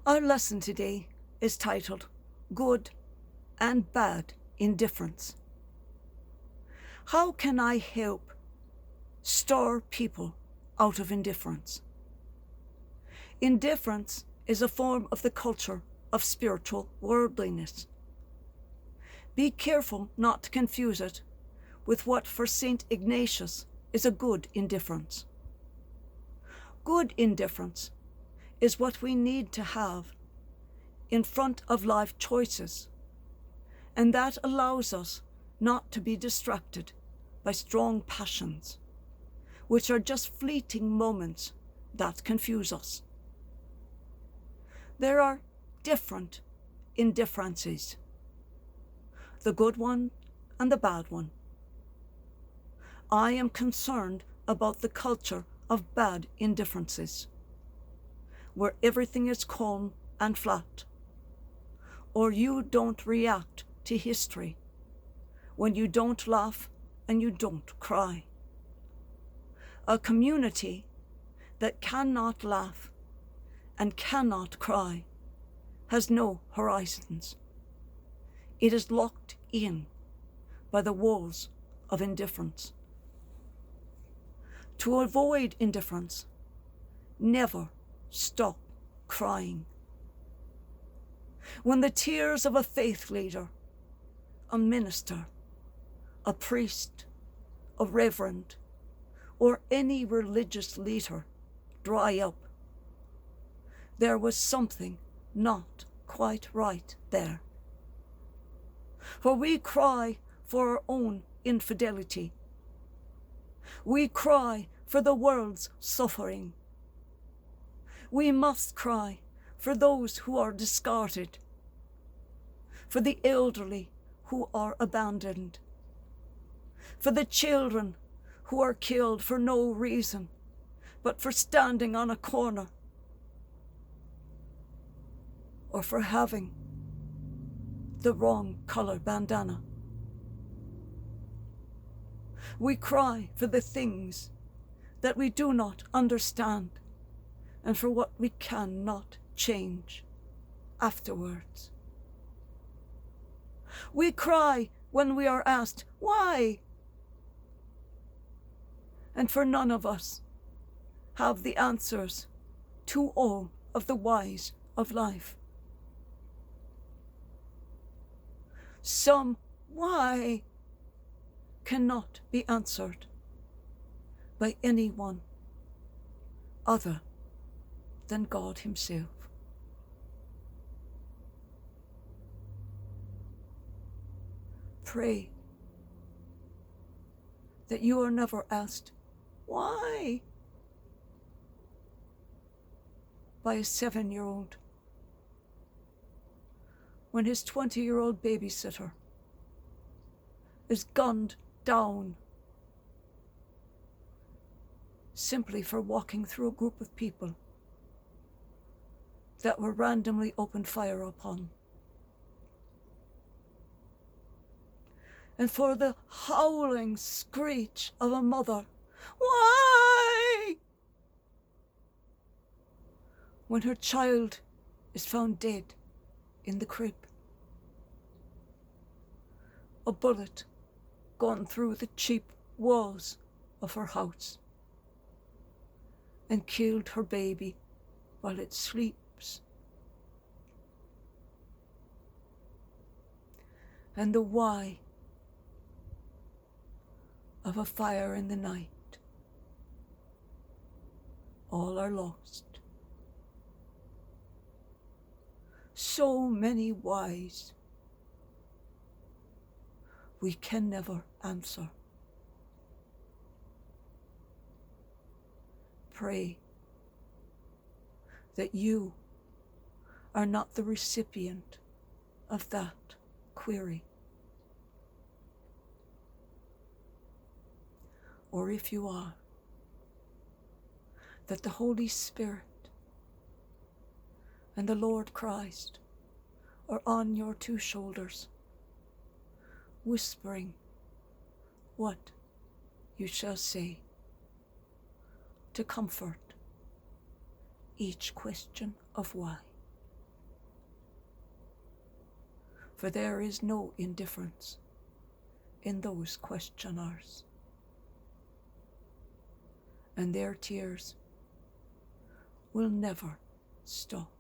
Our lesson today is titled Good and Bad Indifference. How can I help stir people out of indifference? Indifference is a form of the culture of spiritual worldliness. Be careful not to confuse it with what for St. Ignatius is a good indifference. Good indifference is what we need to have in front of life choices, and that allows us not to be distracted by strong passions, which are just fleeting moments that confuse us. There are different indifferences, the good one and the bad one. I am concerned about the culture of bad indifferences, where everything is calm and flat, or you don't react to history, when you don't laugh and you don't cry. A community that cannot laugh and cannot cry has no horizons. It is locked in by the walls of indifference. To avoid indifference, never stop crying. When the tears of a faith leader, a minister, a priest, a reverend, or any religious leader dry up, there was something not quite right there. For we cry for our own infidelity. We cry for the world's suffering. We must cry for those who are discarded, for the elderly who are abandoned, for the children who are killed for no reason but for standing on a corner, or for having the wrong colour bandana. We cry for the things that we do not understand and for what we cannot change afterwards. We cry when we are asked, why? And for none of us have the answers to all of the whys of life. Some why cannot be answered by anyone other than God Himself. Pray that you are never asked, why? By a 7-year-old when his 20-year-old babysitter is gunned down simply for walking through a group of people that were randomly opened fire upon. And for the howling screech of a mother, why? When her child is found dead in the crib. A bullet gone through the cheap walls of her house and killed her baby while it sleeps. And the why of a fire in the night. All are lost. So many whys we can never answer. Pray that you are not the recipient of that query. Or if you are, that the Holy Spirit and the Lord Christ are on your two shoulders, whispering what you shall say to comfort each question of why. for there is no indifference in those questioners. And their tears will never stop.